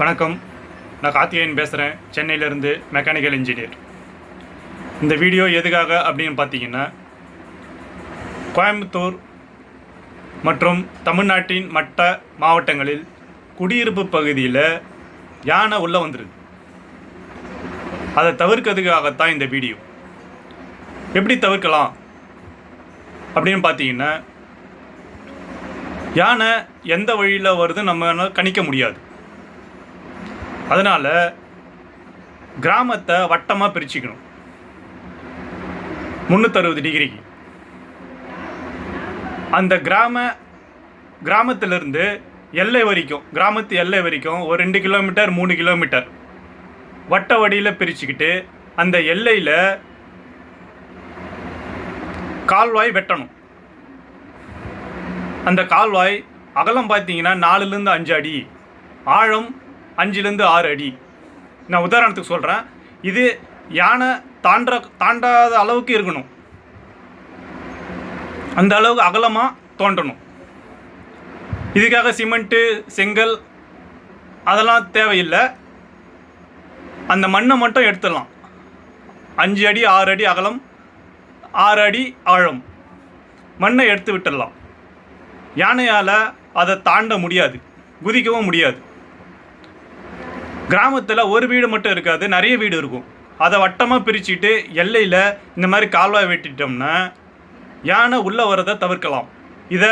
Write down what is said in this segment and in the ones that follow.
வணக்கம். நான் கார்த்திகேயன் பேசுகிறேன், சென்னையிலேருந்து மெக்கானிக்கல் இன்ஜினியர். இந்த வீடியோ எதுக்காக அப்படின்னு பார்த்தீங்கன்னா, கோயம்புத்தூர் மற்றும் தமிழ்நாட்டின் மற்ற மாவட்டங்களில் குடியிருப்பு பகுதியில் யானை உள்ளே வந்துருக்கு. அதை தவிர்க்கிறதுக்காகத்தான் இந்த வீடியோ. எப்படி தவிர்க்கலாம் அப்படின்னு பார்த்தீங்கன்னா, யானை எந்த வழியில் வருது நம்ம கணிக்க முடியாது. அதனால் கிராமத்தை வட்டமாக பிரிச்சுக்கணும் 360 டிகிரிக்கு. அந்த கிராமத்திலிருந்து எல்லை வரைக்கும், கிராமத்து எல்லை வரைக்கும் ஒரு 2 கிலோமீட்டர் 3 கிலோமீட்டர் வட்ட வடியில் பிரிச்சுக்கிட்டு அந்த எல்லையில் கால்வாய் வெட்டணும். அந்த கால்வாய் அகலம் பார்த்தீங்கன்னா 4லேருந்து 5 அடி, ஆழம் 5லேருந்து 6 அடி. நான் உதாரணத்துக்கு சொல்கிறேன். இது யானை தாண்டாத அளவுக்கு இருக்கணும். அந்த அளவுக்கு அகலமாக தோண்டணும். இதுக்காக சிமெண்ட்டு, செங்கல் அதெல்லாம் தேவையில்லை. அந்த மண்ணை மட்டும் எடுத்துடலாம். 5 அடி 6 அடி அகலம், 6 அடி ஆழம் மண்ணை எடுத்து விட்டுடலாம். யானையால் அதை தாண்ட முடியாது, குதிக்கவும் முடியாது. கிராமத்தில் ஒரு வீடு மட்டும் இருக்காது, நிறைய வீடு இருக்கும். அதை வட்டமாக பிரிச்சுட்டு எல்லையில் இந்த மாதிரி கால்வாய் வெட்டிட்டோம்னா யானை உள்ளே வரதை தவிர்க்கலாம். இதை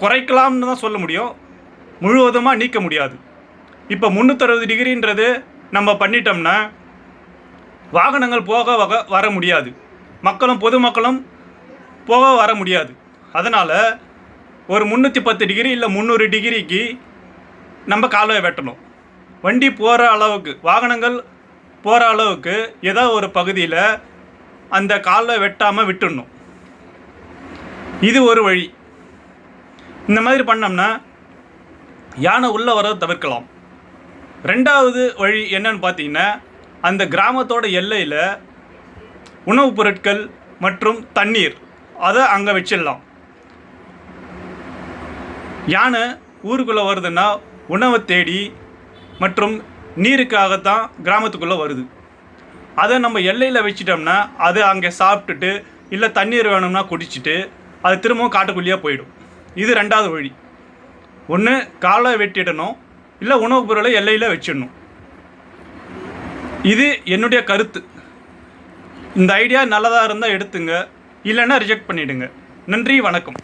குறைக்கலாம்னு தான் சொல்ல முடியும், முழுவதுமாக நீக்க முடியாது. இப்போ 360 டிகிரின்றது நம்ம பண்ணிட்டோம்னா வாகனங்கள் போக வர முடியாது, பொதுமக்களும் போக வர முடியாது. அதனால் ஒரு 310 டிகிரி இல்லை 300 டிகிரிக்கு நம்ம கால்வாய் வெட்டணும். வண்டி போகிற அளவுக்கு, வாகனங்கள் போகிற அளவுக்கு ஏதோ ஒரு பகுதியில் அந்த கால்வாய் வெட்டாமல் விட்டுடணும். இது ஒரு வழி. இந்த மாதிரி பண்ணோம்னா யானை உள்ளே வரதை தவிர்க்கலாம். 2வது வழி என்னன்னு பார்த்தீங்கன்னா, அந்த கிராமத்தோட எல்லையில் உணவுப் பொருட்கள் மற்றும் தண்ணீர் அதை அங்கே வச்சிடலாம். யானை ஊருக்குள்ளே வருதுன்னா உணவை தேடி மற்றும் நீருக்காகத்தான் கிராமத்துக்குள்ளே வருது. அதை நம்ம எல்லையில் வச்சிட்டோம்னா அது அங்கே சாப்பிட்டுட்டு இல்லை தண்ணீர் வேணும்னா குடிச்சிட்டு அது திரும்பவும் காட்டுக்குள்ளேயே போயிடும். இது 2வது வழி. ஒன்று காலை வெட்டிடணும், இல்லை உணவுப் பொருளை எல்லையில் வச்சிடணும். இது என்னுடைய கருத்து. இந்த ஐடியா நல்லதாக இருந்தால் எடுத்துங்க, இல்லைன்னா ரிஜெக்ட் பண்ணிவிடுங்க. நன்றி, வணக்கம்.